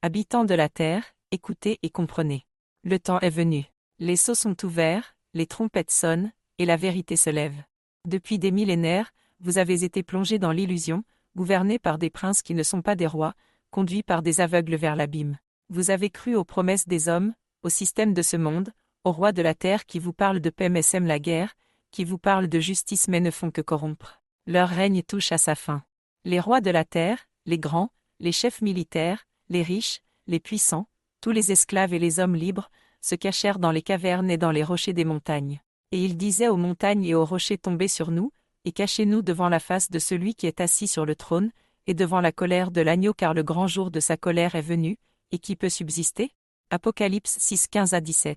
Habitants de la terre, écoutez et comprenez. Le temps est venu. Les sceaux sont ouverts, les trompettes sonnent, et la vérité se lève. Depuis des millénaires, vous avez été plongés dans l'illusion, gouvernés par des princes qui ne sont pas des rois, conduits par des aveugles vers l'abîme. Vous avez cru aux promesses des hommes, au système de ce monde, aux rois de la terre qui vous parlent de paix mais sèment la guerre, qui vous parlent de justice mais ne font que corrompre. Leur règne touche à sa fin. Les rois de la terre, les grands, les chefs militaires, les riches, les puissants, tous les esclaves et les hommes libres, se cachèrent dans les cavernes et dans les rochers des montagnes. Et ils disaient aux montagnes et aux rochers tombez sur nous, et cachez-nous devant la face de celui qui est assis sur le trône, et devant la colère de l'agneau car le grand jour de sa colère est venu, et qui peut subsister? Apocalypse 6, 15-17.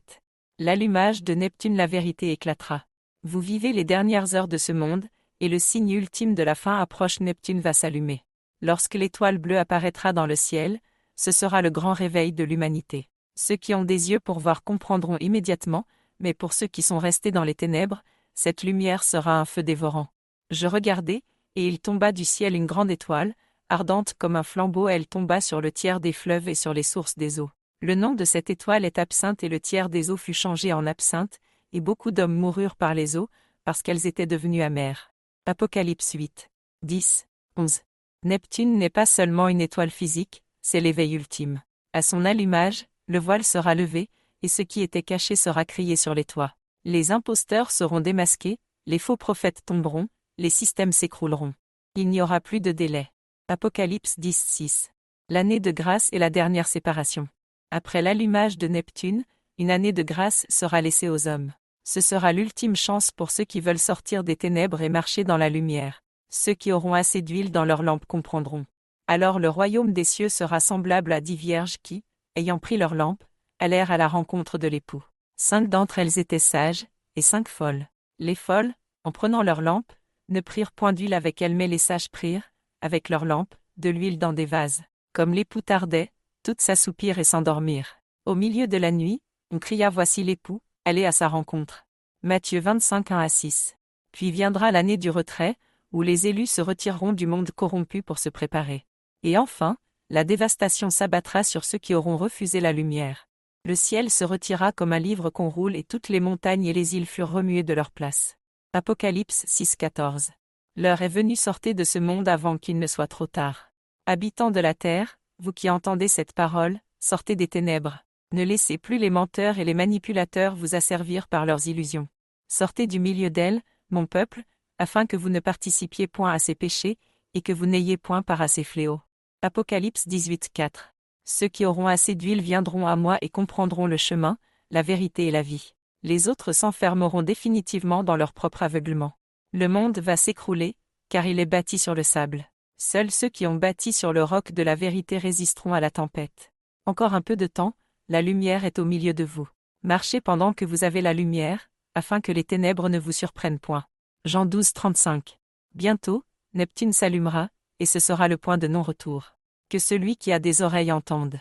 L'allumage de Neptune la vérité éclatera. Vous vivez les dernières heures de ce monde, et le signe ultime de la fin approche Neptune va s'allumer. Lorsque l'étoile bleue apparaîtra dans le ciel, ce sera le grand réveil de l'humanité. Ceux qui ont des yeux pour voir comprendront immédiatement, mais pour ceux qui sont restés dans les ténèbres, cette lumière sera un feu dévorant. Je regardai, et il tomba du ciel une grande étoile, ardente comme un flambeau, elle tomba sur le tiers des fleuves et sur les sources des eaux. Le nom de cette étoile est Absinthe et le tiers des eaux fut changé en absinthe, et beaucoup d'hommes moururent par les eaux, parce qu'elles étaient devenues amères. Apocalypse 8, 10, 11. Neptune n'est pas seulement une étoile physique, c'est l'éveil ultime. À son allumage, le voile sera levé, et ce qui était caché sera crié sur les toits. Les imposteurs seront démasqués, les faux prophètes tomberont, les systèmes s'écrouleront. Il n'y aura plus de délai. Apocalypse 10, 6. L'année de grâce est la dernière séparation. Après l'allumage de Neptune, une année de grâce sera laissée aux hommes. Ce sera l'ultime chance pour ceux qui veulent sortir des ténèbres et marcher dans la lumière. Ceux qui auront assez d'huile dans leurs lampes comprendront. Alors le royaume des cieux sera semblable à 10 vierges qui, ayant pris leurs lampes, allèrent à la rencontre de l'époux. 5 d'entre elles étaient sages, et 5 folles. Les folles, en prenant leurs lampes, ne prirent point d'huile avec elles mais les sages prirent, avec leurs lampes, de l'huile dans des vases. Comme l'époux tardait, toutes s'assoupirent et s'endormirent. Au milieu de la nuit, on cria voici l'époux, allez à sa rencontre. Matthieu 25, 1-6. Puis viendra l'année du retrait, où les élus se retireront du monde corrompu pour se préparer. Et enfin, la dévastation s'abattra sur ceux qui auront refusé la lumière. Le ciel se retira comme un livre qu'on roule et toutes les montagnes et les îles furent remuées de leur place. Apocalypse 6, 14. L'heure est venue, sortez de ce monde avant qu'il ne soit trop tard. Habitants de la terre, vous qui entendez cette parole, sortez des ténèbres. Ne laissez plus les menteurs et les manipulateurs vous asservir par leurs illusions. Sortez du milieu d'elles, mon peuple, afin que vous ne participiez point à ces péchés, et que vous n'ayez point part à ces fléaux. Apocalypse 18, 4. Ceux qui auront assez d'huile viendront à moi et comprendront le chemin, la vérité et la vie. Les autres s'enfermeront définitivement dans leur propre aveuglement. Le monde va s'écrouler, car il est bâti sur le sable. Seuls ceux qui ont bâti sur le roc de la vérité résisteront à la tempête. Encore un peu de temps, la lumière est au milieu de vous. Marchez pendant que vous avez la lumière, afin que les ténèbres ne vous surprennent point. Jean 12, 35. Bientôt, Neptune s'allumera, et ce sera le point de non-retour. Que celui qui a des oreilles entende.